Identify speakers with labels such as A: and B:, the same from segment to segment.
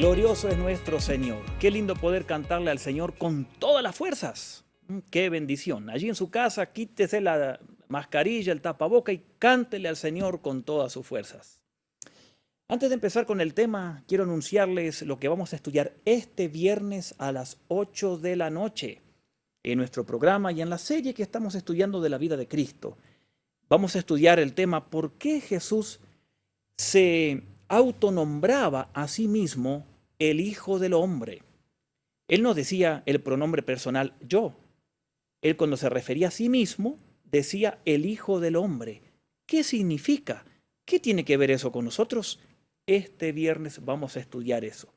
A: Glorioso es nuestro Señor. Qué lindo poder cantarle al Señor con todas las fuerzas. Qué bendición. Allí en su casa, quítese la mascarilla, el tapaboca y cántele al Señor con todas sus fuerzas. Antes de empezar con el tema, quiero anunciarles lo que vamos a estudiar este viernes a las 8 de la noche en nuestro programa y en la serie que estamos estudiando de la vida de Cristo. Vamos a estudiar el tema ¿por qué Jesús se autonombraba a sí mismo el Hijo del Hombre? Él no decía el pronombre personal yo. Él cuando se refería a sí mismo decía el Hijo del Hombre. ¿Qué significa? ¿Qué tiene que ver eso con nosotros? Este viernes vamos a estudiar eso.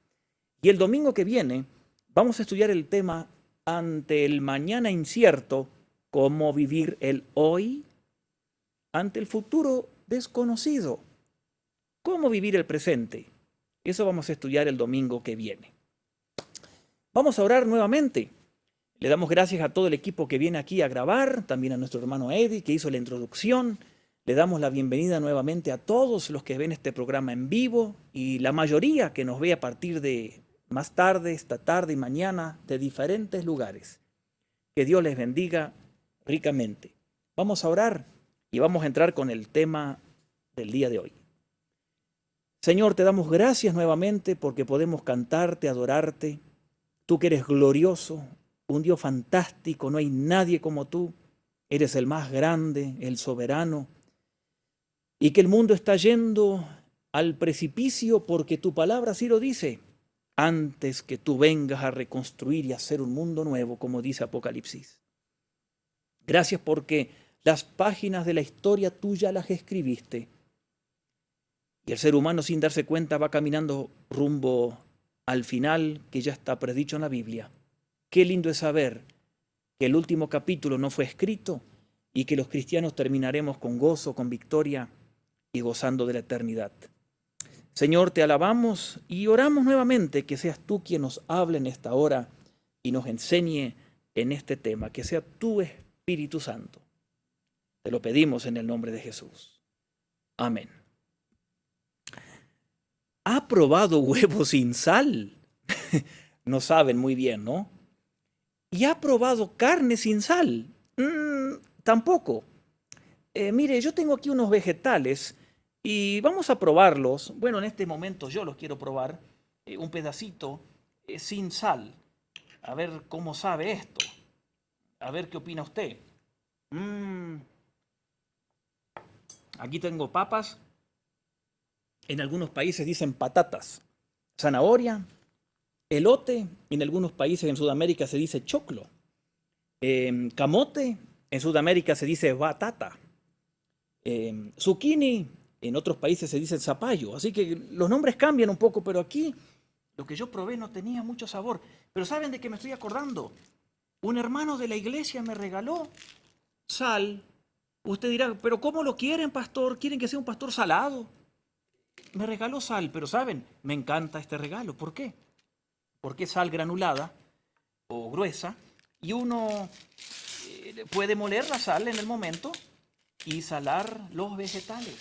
A: Y el domingo que viene vamos a estudiar el tema ante el mañana incierto, cómo vivir el hoy ante el futuro desconocido. ¿Cómo vivir el presente? Eso vamos a estudiar el domingo que viene. Vamos a orar nuevamente. Le damos gracias a todo el equipo que viene aquí a grabar, también a nuestro hermano Eddie que hizo la introducción. Le damos la bienvenida nuevamente a todos los que ven este programa en vivo y la mayoría que nos ve a partir de más tarde, esta tarde y mañana, de diferentes lugares. Que Dios les bendiga ricamente. Vamos a orar y vamos a entrar con el tema del día de hoy. Señor, te damos gracias nuevamente porque podemos cantarte, adorarte. Tú que eres glorioso, un Dios fantástico, no hay nadie como tú. Eres el más grande, el soberano. Y que el mundo está yendo al precipicio porque tu palabra así lo dice. Antes que tú vengas a reconstruir y hacer un mundo nuevo, como dice Apocalipsis. Gracias porque las páginas de la historia tuya las escribiste. Y el ser humano sin darse cuenta va caminando rumbo al final que ya está predicho en la Biblia. Qué lindo es saber que el último capítulo no fue escrito y que los cristianos terminaremos con gozo, con victoria y gozando de la eternidad. Señor, te alabamos y oramos nuevamente que seas tú quien nos hable en esta hora y nos enseñe en este tema, que sea tu Espíritu Santo. Te lo pedimos en el nombre de Jesús. Amén. ¿Ha probado huevo sin sal? No saben muy bien, ¿no? ¿Y ha probado carne sin sal? Tampoco. Mire, yo tengo aquí unos vegetales y vamos a probarlos. Bueno, en este momento yo los quiero probar. Un pedacito sin sal. A ver cómo sabe esto. A ver qué opina usted. Aquí tengo papas. En algunos países dicen patatas. Zanahoria. Elote. En algunos países en Sudamérica se dice choclo. Camote. En Sudamérica se dice batata. Zucchini. En otros países se dice zapallo. Así que los nombres cambian un poco, pero aquí lo que yo probé no tenía mucho sabor. Pero ¿saben de qué me estoy acordando? Un hermano de la iglesia me regaló sal. Usted dirá, ¿pero cómo lo quieren, pastor? ¿Quieren que sea un pastor salado? Me regaló sal, pero ¿saben? Me encanta este regalo. ¿Por qué? Porque es sal granulada o gruesa y uno puede moler la sal en el momento y salar los vegetales.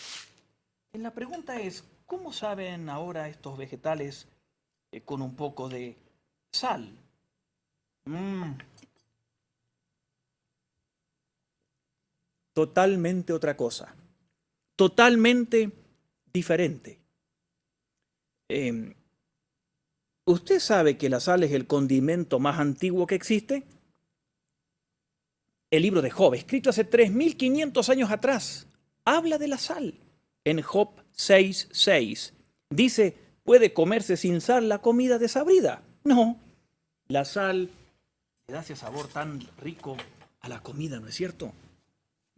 A: La pregunta es, ¿cómo saben ahora estos vegetales con un poco de sal? Totalmente otra cosa. Totalmente diferente. ¿Usted sabe que la sal es el condimento más antiguo que existe? El libro de Job, escrito hace 3500 años atrás, habla de la sal. En Job 6:6 dice, ¿puede comerse sin sal la comida desabrida? No, la sal le da ese sabor tan rico a la comida, ¿no es cierto?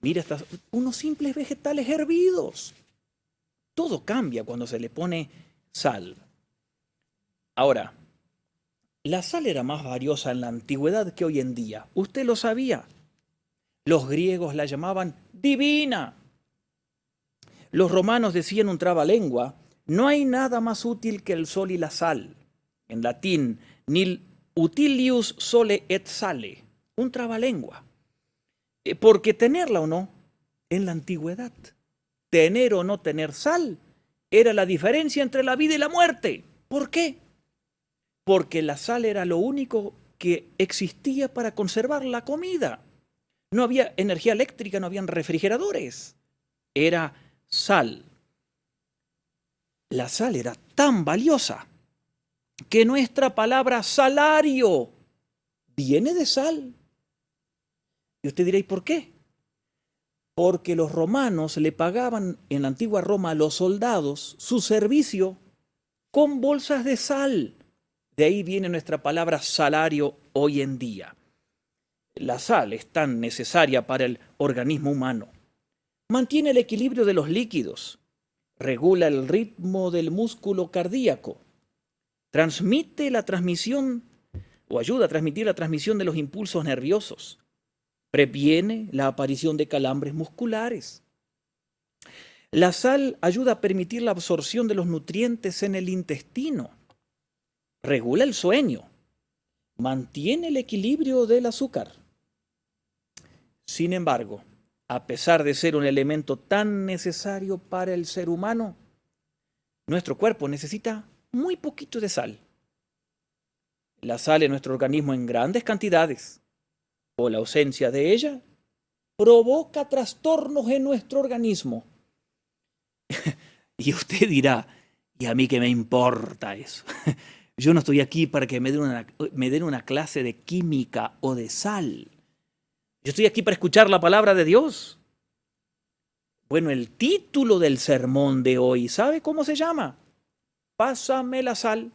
A: Mira, unos simples vegetales hervidos. Todo cambia cuando se le pone sal. Ahora, la sal era más valiosa en la antigüedad que hoy en día. ¿Usted lo sabía? Los griegos la llamaban divina. Los romanos decían un trabalengua, no hay nada más útil que el sol y la sal. En latín, nil utilius sole et sale. Un trabalengua. Porque tenerla o no, en la antigüedad, tener o no tener sal, era la diferencia entre la vida y la muerte. ¿Por qué? porque la sal era lo único que existía para conservar la comida. No había energía eléctrica, no habían refrigeradores. Era sal. La sal era tan valiosa que nuestra palabra salario viene de sal. Y usted dirá, ¿y por qué? Porque los romanos le pagaban en la antigua Roma a los soldados su servicio con bolsas de sal. De ahí viene nuestra palabra salario hoy en día. La sal es tan necesaria para el organismo humano. Mantiene el equilibrio de los líquidos, regula el ritmo del músculo cardíaco, transmite la transmisión o ayuda a transmitir la transmisión de los impulsos nerviosos, previene la aparición de calambres musculares. La sal ayuda a permitir la absorción de los nutrientes en el intestino, regula el sueño, mantiene el equilibrio del azúcar. Sin embargo, a pesar de ser un elemento tan necesario para el ser humano, nuestro cuerpo necesita muy poquito de sal. La sal en nuestro organismo en grandes cantidades o la ausencia de ella provoca trastornos en nuestro organismo. Y usted dirá, ¿y a mí qué me importa eso? Yo no estoy aquí para que me den una clase de química o de sal. Yo estoy aquí para escuchar la palabra de Dios. Bueno, el título del sermón de hoy, ¿sabe cómo se llama? Pásame la sal.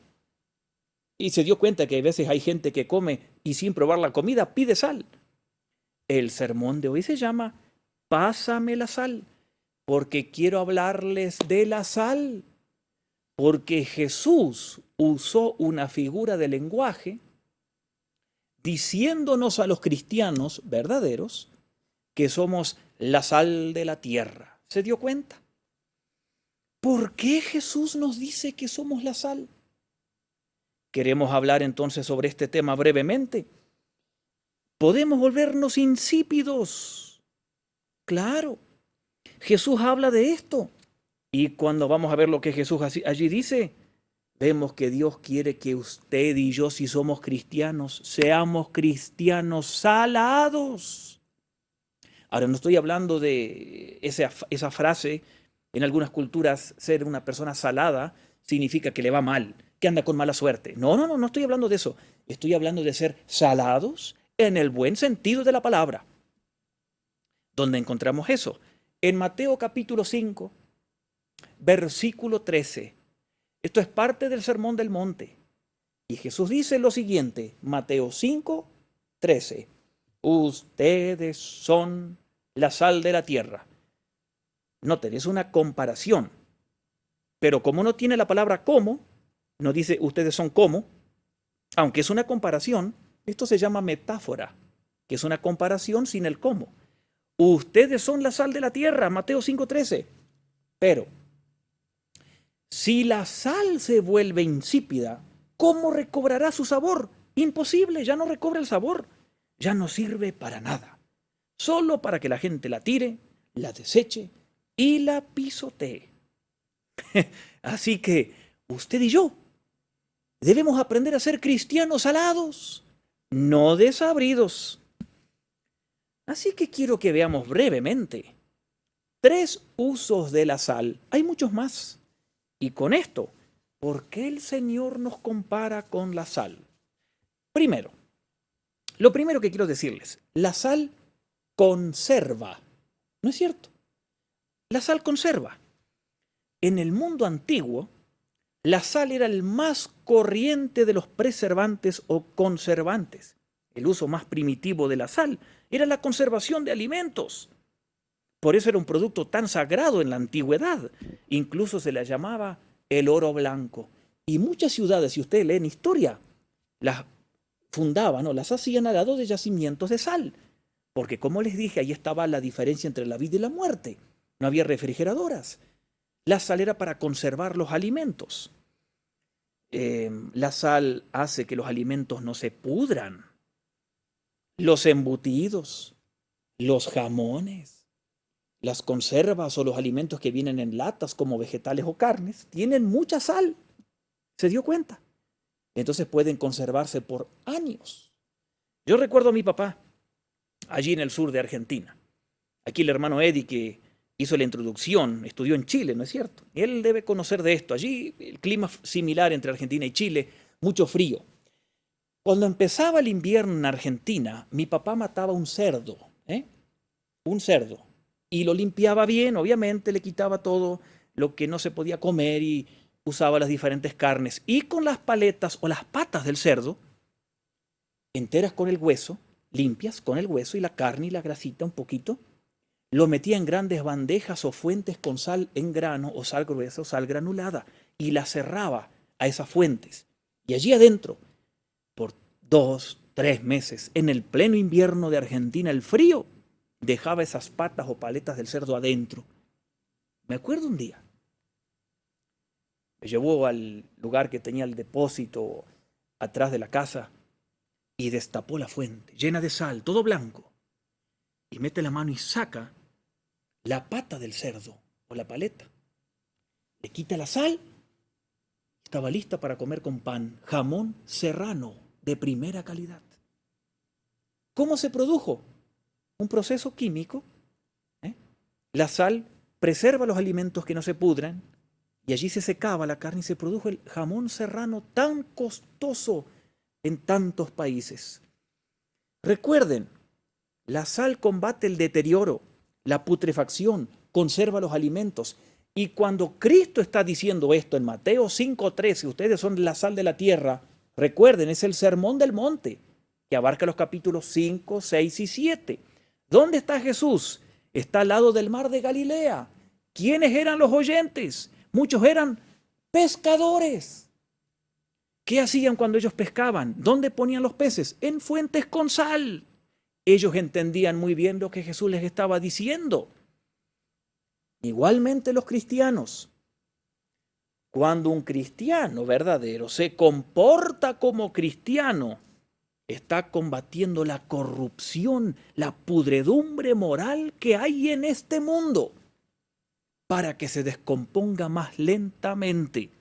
A: Y se dio cuenta que a veces hay gente que come y sin probar la comida pide sal. El sermón de hoy se llama Pásame la sal, porque quiero hablarles de la sal. Porque Jesús usó una figura de lenguaje diciéndonos a los cristianos verdaderos que somos la sal de la tierra. ¿Se dio cuenta? ¿Por qué Jesús nos dice que somos la sal? Queremos hablar entonces sobre este tema brevemente. ¿Podemos volvernos insípidos? Claro, Jesús habla de esto. Y cuando vamos a ver lo que Jesús allí dice, vemos que Dios quiere que usted y yo, si somos cristianos, seamos cristianos salados. Ahora, no estoy hablando de esa frase. En algunas culturas, ser una persona salada significa que le va mal, que anda con mala suerte. No estoy hablando de eso. Estoy hablando de ser salados en el buen sentido de la palabra. ¿Dónde encontramos eso? En Mateo capítulo 5, versículo 13. Esto es parte del Sermón del Monte. Y Jesús dice lo siguiente, Mateo 5, 13. Ustedes son la sal de la tierra. Noten, es una comparación. Pero como no tiene la palabra como, no dice ustedes son como, aunque es una comparación, esto se llama metáfora, que es una comparación sin el cómo. Ustedes son la sal de la tierra, Mateo 5:13. Pero si la sal se vuelve insípida, ¿cómo recobrará su sabor? Imposible, ya no recobra el sabor. Ya no sirve para nada. Solo para que la gente la tire, la deseche y la pisotee. Así que usted y yo debemos aprender a ser cristianos salados, no desabridos. Así que quiero que veamos brevemente 3 usos de la sal. Hay muchos más. Y con esto, ¿por qué el Señor nos compara con la sal? Primero, lo primero que quiero decirles, la sal conserva. ¿No es cierto? La sal conserva. En el mundo antiguo, la sal era el más corriente de los preservantes o conservantes. El uso más primitivo de la sal era la conservación de alimentos. Por eso era un producto tan sagrado en la antigüedad. Incluso se la llamaba el oro blanco. Y muchas ciudades, si ustedes leen historia, las fundaban o las hacían al lado de yacimientos de sal. Porque como les dije, ahí estaba la diferencia entre la vida y la muerte. No había refrigeradoras. La sal era para conservar los alimentos. La sal hace que los alimentos no se pudran. Los embutidos, los jamones, las conservas o los alimentos que vienen en latas como vegetales o carnes tienen mucha sal. ¿Se dio cuenta? Entonces pueden conservarse por años. Yo recuerdo a mi papá, allí en el sur de Argentina. Aquí el hermano Eddie, que hizo la introducción, estudió en Chile, ¿no es cierto? Él debe conocer de esto. Allí el clima similar entre Argentina y Chile, mucho frío. Cuando empezaba el invierno en Argentina, mi papá mataba un cerdo, un cerdo, y lo limpiaba bien, obviamente, le quitaba todo lo que no se podía comer y usaba las diferentes carnes. Y con las paletas o las patas del cerdo, enteras con el hueso, limpias con el hueso y la carne y la grasita un poquito, lo metía en grandes bandejas o fuentes con sal en grano o sal gruesa o sal granulada y la cerraba a esas fuentes. Y allí adentro, por 2, 3 meses, en el pleno invierno de Argentina, el frío, dejaba esas patas o paletas del cerdo adentro. Me acuerdo un día, me llevó al lugar que tenía el depósito atrás de la casa y destapó la fuente, llena de sal, todo blanco, y mete la mano y saca la pata del cerdo o la paleta. Le quita la sal, estaba lista para comer con pan, jamón serrano de primera calidad. ¿Cómo se produjo? Un proceso químico. La sal preserva los alimentos que no se pudran y allí se secaba la carne y se produjo el jamón serrano tan costoso en tantos países. Recuerden, la sal combate el deterioro, la putrefacción, conserva los alimentos. Y cuando Cristo está diciendo esto en Mateo 5:13, ustedes son la sal de la tierra, recuerden, es el sermón del monte, que abarca los capítulos 5, 6 y 7. ¿Dónde está Jesús? Está al lado del mar de Galilea. ¿Quiénes eran los oyentes? Muchos eran pescadores. ¿Qué hacían cuando ellos pescaban? ¿Dónde ponían los peces? En fuentes con sal. Ellos entendían muy bien lo que Jesús les estaba diciendo. Igualmente los cristianos. Cuando un cristiano verdadero se comporta como cristiano, está combatiendo la corrupción, la pudredumbre moral que hay en este mundo para que se descomponga más lentamente.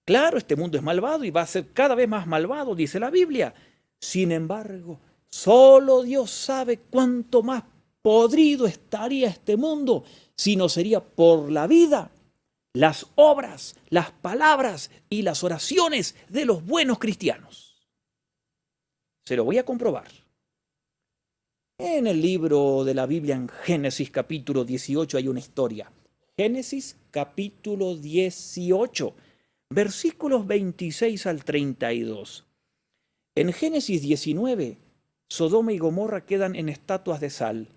A: Claro, este mundo es malvado y va a ser cada vez más malvado, dice la Biblia. Sin embargo, solo Dios sabe cuánto más podrido estaría este mundo si no sería por la vida, las obras, las palabras y las oraciones de los buenos cristianos. Se lo voy a comprobar. En el libro de la Biblia, en Génesis capítulo 18, hay una historia. Génesis capítulo 18, versículos 26 al 32. En Génesis 19, Sodoma y Gomorra quedan en estatuas de sal.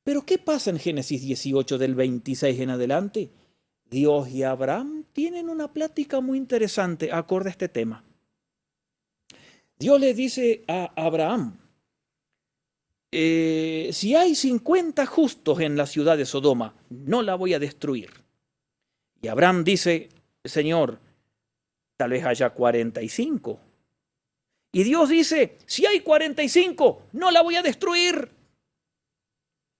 A: Pero ¿qué pasa en Génesis 18 del 26 en adelante? Dios y Abraham tienen una plática muy interesante acorde a este tema. Dios le dice a Abraham, si hay 50 justos en la ciudad de Sodoma, no la voy a destruir. Y Abraham dice, Señor, tal vez haya 45. Y Dios dice, si hay 45, no la voy a destruir.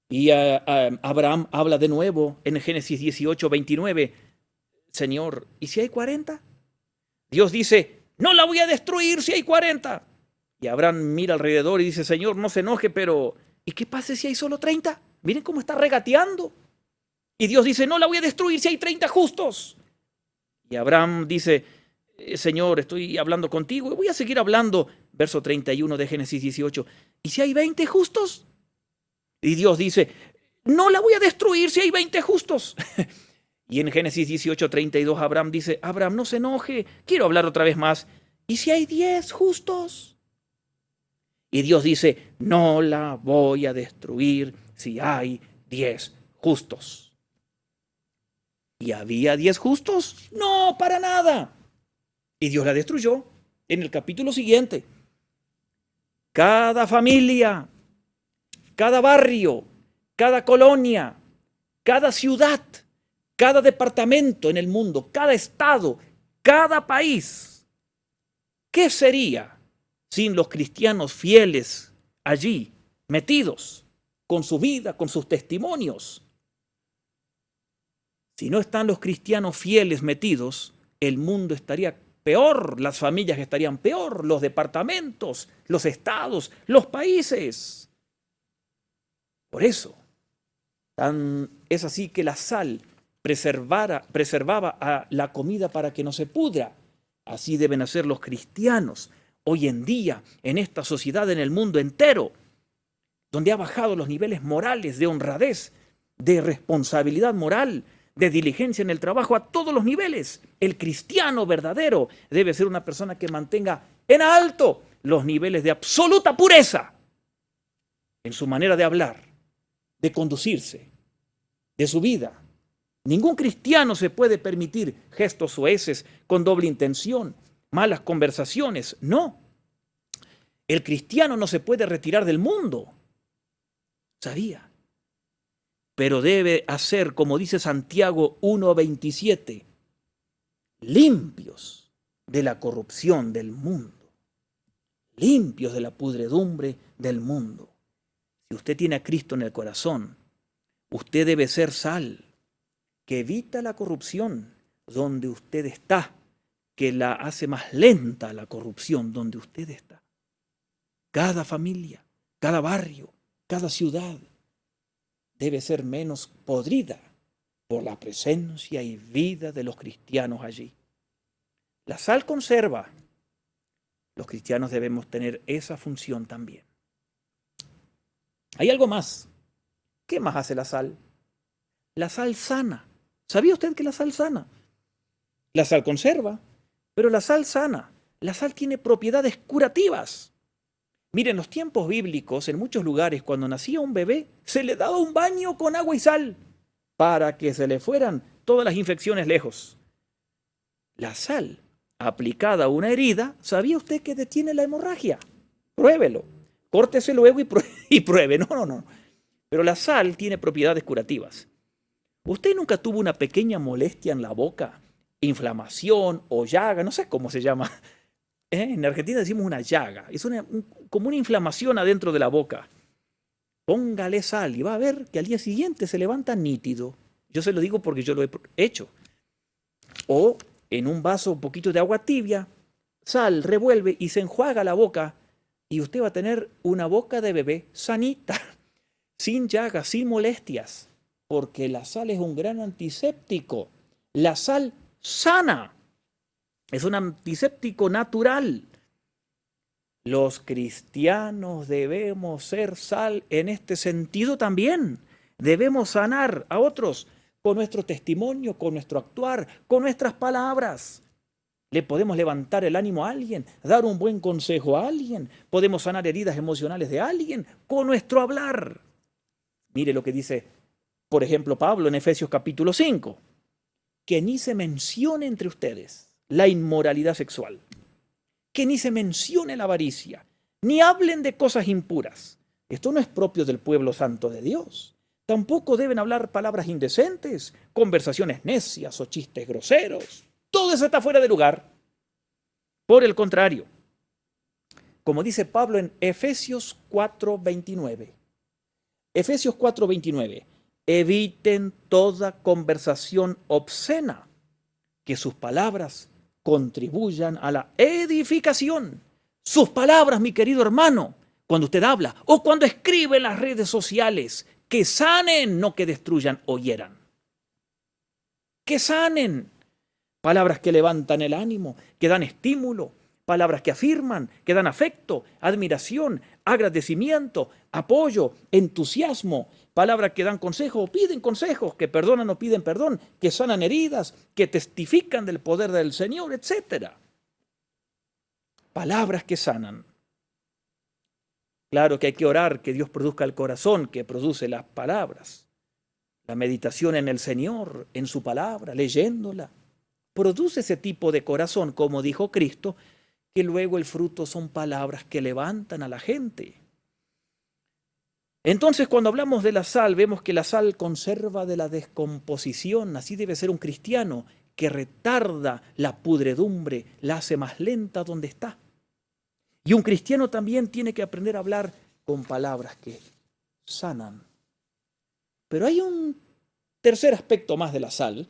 A: Y Abraham habla de nuevo en Génesis 18, 29, Señor, ¿y si hay 40? Dios dice, no la voy a destruir si hay 40. Y Abraham mira alrededor y dice, Señor, no se enoje, pero ¿y qué pasa si hay solo 30? Miren cómo está regateando. Y Dios dice, no la voy a destruir si hay 30 justos. Y Abraham dice, Señor, estoy hablando contigo y voy a seguir hablando. Verso 31 de Génesis 18. ¿Y si hay 20 justos? Y Dios dice, no la voy a destruir si hay 20 justos. Y en Génesis 18, 32, Abraham dice, Abraham, no se enoje, quiero hablar otra vez más. ¿Y si hay 10 justos? Y Dios dice, no la voy a destruir si hay 10 justos. ¿Y había 10 justos? No, para nada. Y Dios la destruyó en el capítulo siguiente. Cada familia, cada barrio, cada colonia, cada ciudad, cada departamento en el mundo, cada estado, cada país. ¿Qué sería sin los cristianos fieles allí, metidos, con su vida, con sus testimonios? Si no están los cristianos fieles metidos, el mundo estaría peor, las familias estarían peor, los departamentos, los estados, los países. Por eso, es así que la sal preservaba a la comida para que no se pudra. Así deben hacer los cristianos hoy en día, en esta sociedad, en el mundo entero, donde ha bajado los niveles morales de honradez, de responsabilidad moral, de diligencia en el trabajo a todos los niveles. El cristiano verdadero debe ser una persona que mantenga en alto los niveles de absoluta pureza en su manera de hablar, de conducirse, de su vida. Ningún cristiano se puede permitir gestos soeces con doble intención, malas conversaciones. No. El cristiano no se puede retirar del mundo. ¿Sabía? Pero debe hacer, como dice Santiago 1:27, limpios de la corrupción del mundo, limpios de la pudredumbre del mundo. Si usted tiene a Cristo en el corazón, usted debe ser sal, que evita la corrupción donde usted está, que la hace más lenta la corrupción donde usted está. Cada familia, cada barrio, cada ciudad debe ser menos podrida por la presencia y vida de los cristianos allí. La sal conserva. Los cristianos debemos tener esa función también. Hay algo más. ¿Qué más hace la sal? La sal sana. ¿Sabía usted que la sal sana? La sal conserva, pero la sal sana. La sal tiene propiedades curativas. Miren, en los tiempos bíblicos, en muchos lugares, cuando nacía un bebé, se le daba un baño con agua y sal para que se le fueran todas las infecciones lejos. La sal aplicada a una herida, ¿sabía usted que detiene la hemorragia? Pruébelo. Córtese luego y pruebe. No. Pero la sal tiene propiedades curativas. ¿Usted nunca tuvo una pequeña molestia en la boca? Inflamación o llaga, no sé cómo se llama. En Argentina decimos una llaga. Es como una inflamación adentro de la boca. Póngale sal y va a ver que al día siguiente se levanta nítido. Yo se lo digo porque yo lo he hecho. O en un vaso un poquito de agua tibia, sal, revuelve y se enjuaga la boca y usted va a tener una boca de bebé sanita, sin llagas, sin molestias, porque la sal es un gran antiséptico. La sal sana. Es un antiséptico natural. Los cristianos debemos ser sal en este sentido también. Debemos sanar a otros con nuestro testimonio, con nuestro actuar, con nuestras palabras. Le podemos levantar el ánimo a alguien, dar un buen consejo a alguien. Podemos sanar heridas emocionales de alguien con nuestro hablar. Mire lo que dice, por ejemplo, Pablo en Efesios capítulo 5. Que ni se mencione entre ustedes la inmoralidad sexual, que ni se mencione la avaricia, ni hablen de cosas impuras. Esto no es propio del pueblo santo de Dios. Tampoco deben hablar palabras indecentes, conversaciones necias o chistes groseros. Todo eso está fuera de lugar. Por el contrario, como dice Pablo en Efesios 4:29, Efesios 4:29, eviten toda conversación obscena, que sus palabras contribuyan a la edificación. Sus palabras, mi querido hermano, cuando usted habla o cuando escribe en las redes sociales, que sanen, no que destruyan o hieran. Que sanen. Palabras que levantan el ánimo, que dan estímulo, palabras que afirman, que dan afecto, admiración, agradecimiento, apoyo, entusiasmo, palabras que dan consejo o piden consejos, que perdonan o piden perdón, que sanan heridas, que testifican del poder del Señor, etc. Palabras que sanan. Claro que hay que orar, que Dios produzca el corazón que produce las palabras. La meditación en el Señor, en su palabra, leyéndola, produce ese tipo de corazón, como dijo Cristo, que luego el fruto son palabras que levantan a la gente. Entonces, cuando hablamos de la sal, vemos que la sal conserva de la descomposición. Así debe ser un cristiano, que retarda la pudredumbre, la hace más lenta donde está. Y un cristiano también tiene que aprender a hablar con palabras que sanan. Pero hay un tercer aspecto más de la sal,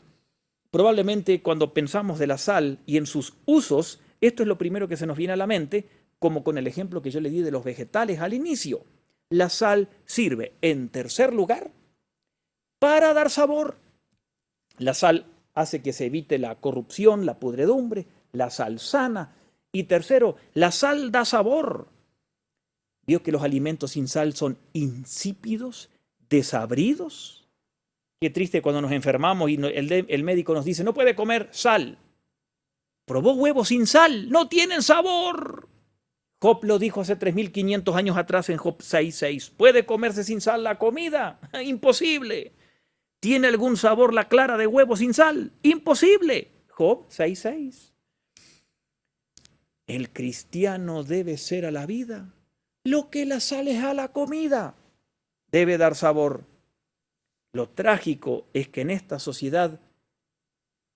A: probablemente cuando pensamos de la sal y en sus usos, esto es lo primero que se nos viene a la mente, como con el ejemplo que yo le di de los vegetales al inicio. La sal sirve, en tercer lugar, para dar sabor. La sal hace que se evite la corrupción, la pudredumbre, la sal sana. Y tercero, la sal da sabor. ¿Vio que los alimentos sin sal son insípidos, desabridos? Qué triste cuando nos enfermamos y el médico nos dice, no puede comer sal. Probó huevos sin sal, no tienen sabor. Job lo dijo hace 3.500 años atrás en Job 6:6. ¿Puede comerse sin sal la comida? Imposible. ¿Tiene algún sabor la clara de huevo sin sal? Imposible. Job 6:6. El cristiano debe ser a la vida lo que la sal es a la comida. Debe dar sabor. Lo trágico es que en esta sociedad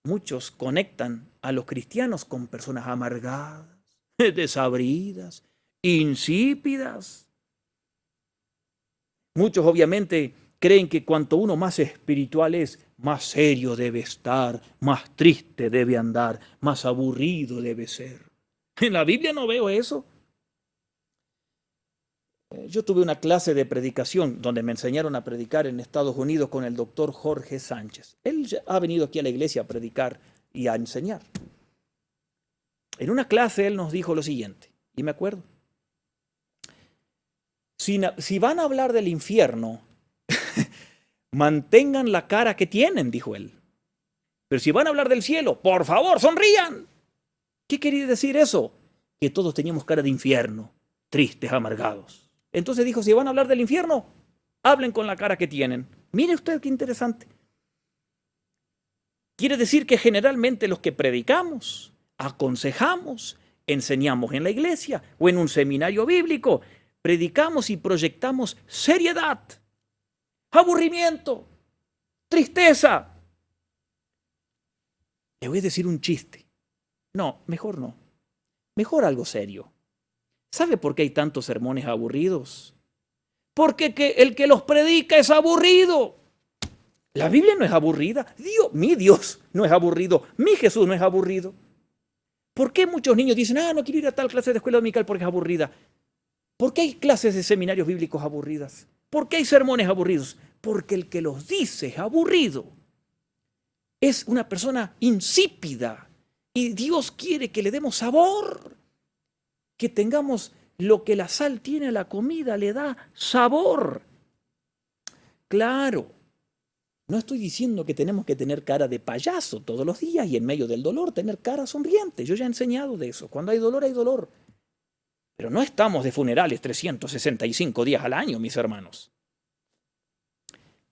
A: muchos conectan a los cristianos con personas amargadas, desabridas, insípidas. Muchos obviamente creen que cuanto uno más espiritual es, más serio debe estar, más triste debe andar, más aburrido debe ser. En la Biblia no veo eso. Yo tuve una clase de predicación donde me enseñaron a predicar en Estados Unidos con el doctor Jorge Sánchez. Él ha venido aquí a la iglesia a predicar y a enseñar. En una clase él nos dijo lo siguiente, y me acuerdo. Si van a hablar del infierno, mantengan la cara que tienen, dijo él. Pero si van a hablar del cielo, por favor, sonrían. ¿Qué quería decir eso? Que todos teníamos cara de infierno, tristes, amargados. Entonces dijo, si van a hablar del infierno, hablen con la cara que tienen. Mire usted qué interesante. Quiere decir que generalmente los que predicamos, aconsejamos, enseñamos en la iglesia o en un seminario bíblico, predicamos y proyectamos seriedad, aburrimiento, tristeza. Le voy a decir un chiste. No, mejor no. Mejor algo serio. ¿Sabe por qué hay tantos sermones aburridos? Porque el que los predica es aburrido. La Biblia no es aburrida. Mi Dios no es aburrido. Mi Jesús no es aburrido. ¿Por qué muchos niños dicen, no quiero ir a tal clase de escuela dominical porque es aburrida? ¿Por qué hay clases de seminarios bíblicos aburridas? ¿Por qué hay sermones aburridos? Porque el que los dice es aburrido. Es una persona insípida. Y Dios quiere que le demos sabor. Que tengamos lo que la sal tiene a la comida, le da sabor. Claro, no estoy diciendo que tenemos que tener cara de payaso todos los días y en medio del dolor tener cara sonriente. Yo ya he enseñado de eso. Cuando hay dolor, hay dolor. Pero no estamos de funerales 365 días al año, mis hermanos.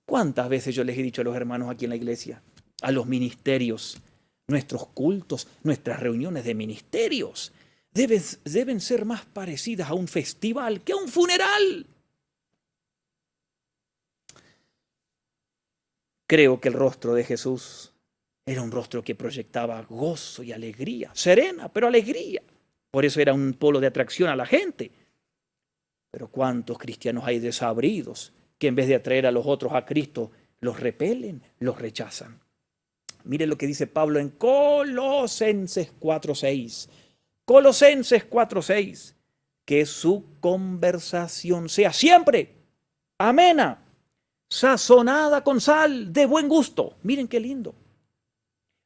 A: ¿Cuántas veces yo les he dicho a los hermanos aquí en la iglesia, a los ministerios, nuestros cultos, nuestras reuniones de ministerios, deben ser más parecidas a un festival que a un funeral? Creo que el rostro de Jesús era un rostro que proyectaba gozo y alegría, serena, pero alegría. Por eso era un polo de atracción a la gente. Pero ¿cuántos cristianos hay desabridos que en vez de atraer a los otros a Cristo, los repelen, los rechazan? Mire lo que dice Pablo en Colosenses 4:6. Colosenses 4:6, que su conversación sea siempre amena, sazonada con sal, de buen gusto. Miren qué lindo.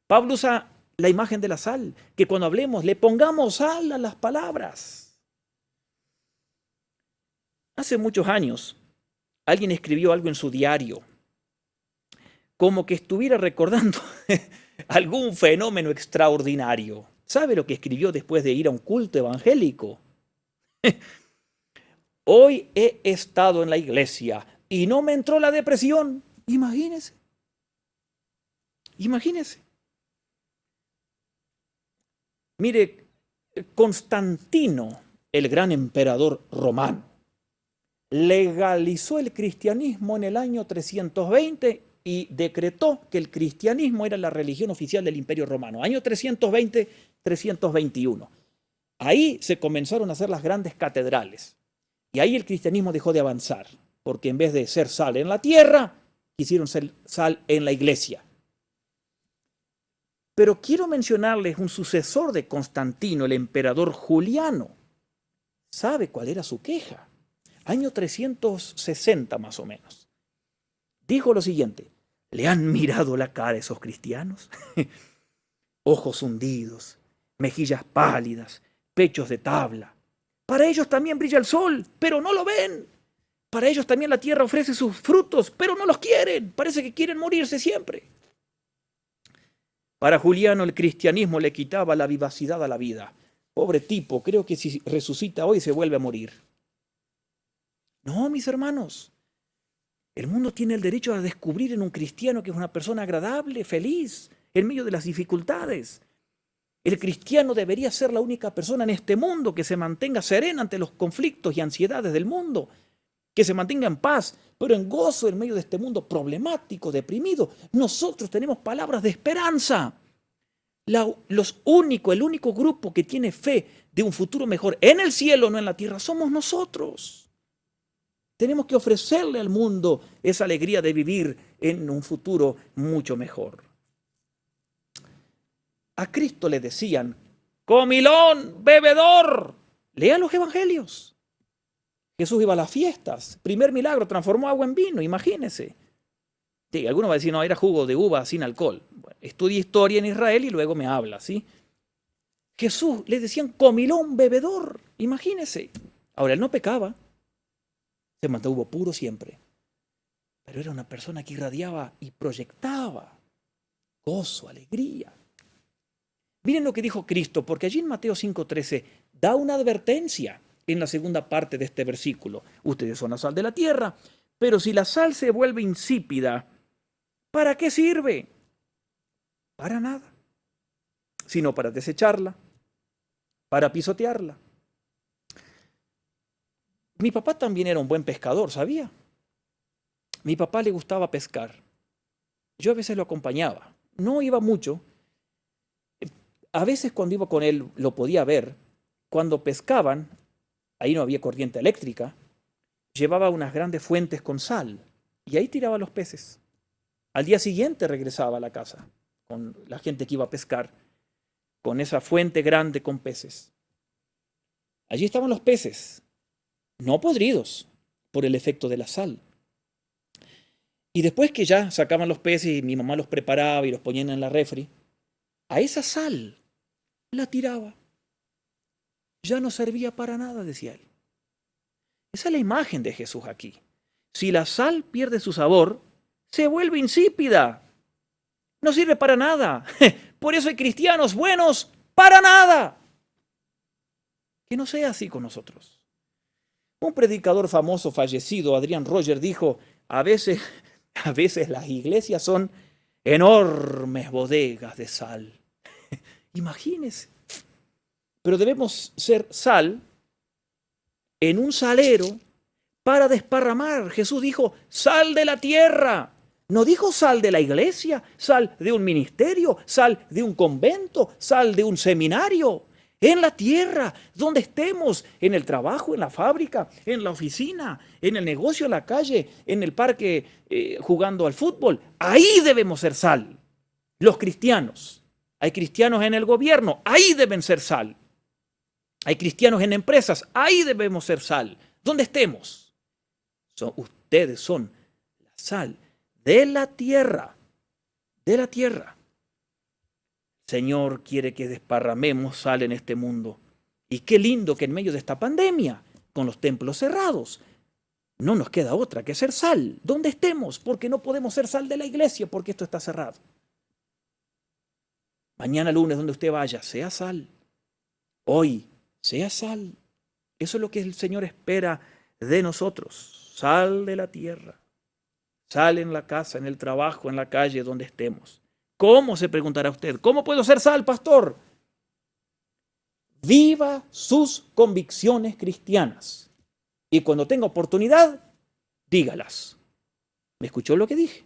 A: Pablo usa la imagen de la sal, que cuando hablemos le pongamos sal a las palabras. Hace muchos años, alguien escribió algo en su diario, como que estuviera recordando algún fenómeno extraordinario. ¿Sabe lo que escribió después de ir a un culto evangélico? Hoy he estado en la iglesia y no me entró la depresión. Imagínese. Imagínese. Mire, Constantino, el gran emperador romano, legalizó el cristianismo en el año 320 y decretó que el cristianismo era la religión oficial del Imperio Romano. Año 320-321. Ahí se comenzaron a hacer las grandes catedrales. Y ahí el cristianismo dejó de avanzar, porque en vez de ser sal en la tierra, quisieron ser sal en la iglesia. Pero quiero mencionarles un sucesor de Constantino, el emperador Juliano. ¿Sabe cuál era su queja? Año 360 más o menos. Dijo lo siguiente: ¿le han mirado la cara a esos cristianos? Ojos hundidos, mejillas pálidas, pechos de tabla. Para ellos también brilla el sol, pero no lo ven. Para ellos también la tierra ofrece sus frutos, pero no los quieren. Parece que quieren morirse siempre. Para Juliano el cristianismo le quitaba la vivacidad a la vida. Pobre tipo, creo que si resucita hoy se vuelve a morir. No, mis hermanos. El mundo tiene el derecho a descubrir en un cristiano que es una persona agradable, feliz, en medio de las dificultades. El cristiano debería ser la única persona en este mundo que se mantenga serena ante los conflictos y ansiedades del mundo, que se mantenga en paz, pero en gozo en medio de este mundo problemático, deprimido. Nosotros tenemos palabras de esperanza. El único grupo que tiene fe de un futuro mejor en el cielo, no en la tierra, somos nosotros. Tenemos que ofrecerle al mundo esa alegría de vivir en un futuro mucho mejor. A Cristo le decían: comilón, bebedor. Lea los evangelios. Jesús iba a las fiestas. Primer milagro, transformó agua en vino, imagínense. Sí, alguno va a decir: no, era jugo de uva sin alcohol. Bueno, estudia historia en Israel y luego me habla, ¿sí? Jesús le decían comilón, bebedor, imagínense. Ahora, él no pecaba. Se mantuvo puro siempre. Pero era una persona que irradiaba y proyectaba gozo, alegría. Miren lo que dijo Cristo, porque allí en Mateo 5:13 da una advertencia en la segunda parte de este versículo. Ustedes son la sal de la tierra, pero si la sal se vuelve insípida, ¿para qué sirve? Para nada, sino para desecharla, para pisotearla. Mi papá también era un buen pescador, ¿sabía? Mi papá le gustaba pescar. Yo a veces lo acompañaba. No iba mucho. A veces cuando iba con él lo podía ver. Cuando pescaban, ahí no había corriente eléctrica, llevaba unas grandes fuentes con sal y ahí tiraba los peces. Al día siguiente regresaba a la casa con la gente que iba a pescar, con esa fuente grande con peces. Allí estaban los peces, no podridos por el efecto de la sal. Y después que ya sacaban los peces y mi mamá los preparaba y los ponían en la refri, a esa sal la tiraba. Ya no servía para nada, decía él. Esa es la imagen de Jesús aquí. Si la sal pierde su sabor, se vuelve insípida. No sirve para nada. Por eso hay cristianos buenos para nada. Que no sea así con nosotros. Un predicador famoso fallecido, Adrian Rogers, dijo: a veces las iglesias son enormes bodegas de sal. Imagínense. Pero debemos ser sal en un salero para desparramar. Jesús dijo: sal de la tierra. No dijo sal de la iglesia, sal de un ministerio, sal de un convento, sal de un seminario. En la tierra, donde estemos, en el trabajo, en la fábrica, en la oficina, en el negocio, en la calle, en el parque, jugando al fútbol. Ahí debemos ser sal. Los cristianos. Hay cristianos en el gobierno, ahí deben ser sal. Hay cristianos en empresas, ahí debemos ser sal. Donde estemos. Ustedes son la sal de la tierra. De la tierra. Señor quiere que desparramemos sal en este mundo. Y qué lindo que en medio de esta pandemia, con los templos cerrados, no nos queda otra que ser sal. Donde estemos, porque no podemos ser sal de la iglesia, porque esto está cerrado. Mañana lunes, donde usted vaya, sea sal. Hoy, sea sal. Eso es lo que el Señor espera de nosotros. Sal de la tierra. Sal en la casa, en el trabajo, en la calle, donde estemos. ¿Cómo? Se preguntará usted. ¿Cómo puedo ser sal, pastor? Viva sus convicciones cristianas. Y cuando tenga oportunidad, dígalas. ¿Me escuchó lo que dije?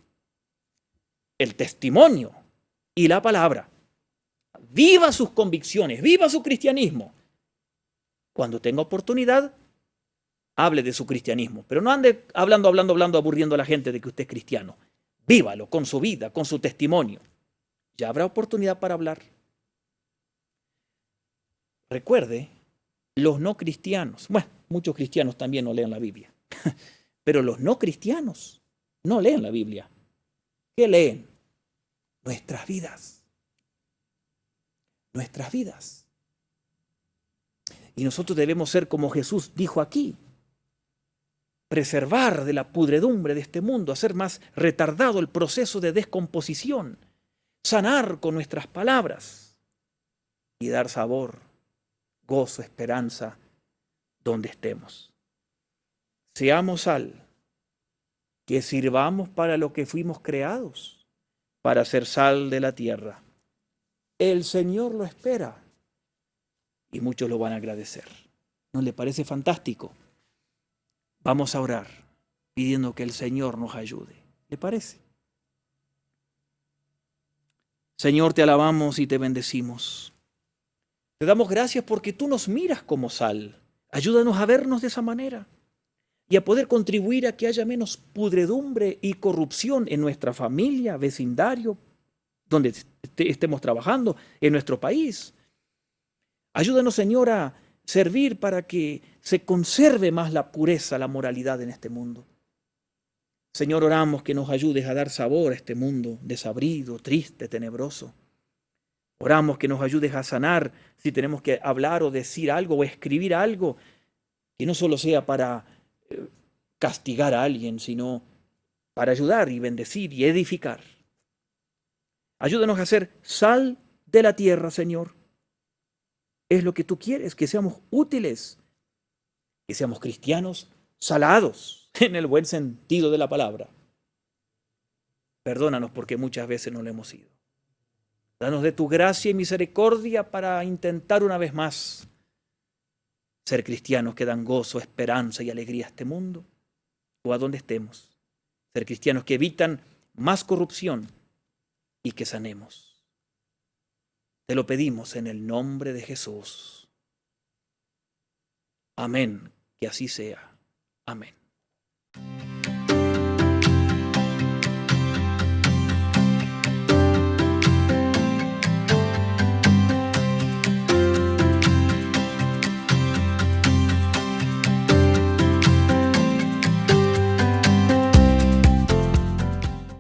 A: El testimonio y la palabra. Viva sus convicciones, viva su cristianismo. Cuando tenga oportunidad, hable de su cristianismo. Pero no ande hablando, aburriendo a la gente de que usted es cristiano. Vívalo con su vida, con su testimonio. Ya habrá oportunidad para hablar. Recuerde, los no cristianos, bueno, muchos cristianos también no leen la Biblia, pero los no cristianos no leen la Biblia. ¿Qué leen? Nuestras vidas. Nuestras vidas. Y nosotros debemos ser como Jesús dijo aquí, preservar de la pudredumbre de este mundo, hacer más retardado el proceso de descomposición, sanar con nuestras palabras y dar sabor, gozo, esperanza donde estemos. Seamos sal, que sirvamos para lo que fuimos creados, para ser sal de la tierra. El Señor lo espera y muchos lo van a agradecer. ¿No le parece fantástico? Vamos a orar pidiendo que el Señor nos ayude. ¿Le parece? Señor, te alabamos y te bendecimos. Te damos gracias porque tú nos miras como sal. Ayúdanos a vernos de esa manera y a poder contribuir a que haya menos pudredumbre y corrupción en nuestra familia, vecindario, donde estemos trabajando, en nuestro país. Ayúdanos, Señor, a servir para que se conserve más la pureza, la moralidad en este mundo. Señor, oramos que nos ayudes a dar sabor a este mundo desabrido, triste, tenebroso. Oramos que nos ayudes a sanar si tenemos que hablar o decir algo o escribir algo, que no solo sea para castigar a alguien, sino para ayudar y bendecir y edificar. Ayúdanos a ser sal de la tierra, Señor. Es lo que tú quieres, que seamos útiles, que seamos cristianos salados, en el buen sentido de la palabra. Perdónanos porque muchas veces no lo hemos sido. Danos de tu gracia y misericordia para intentar una vez más ser cristianos que dan gozo, esperanza y alegría a este mundo o a donde estemos. Ser cristianos que evitan más corrupción y que sanemos. Te lo pedimos en el nombre de Jesús. Amén. Que así sea. Amén.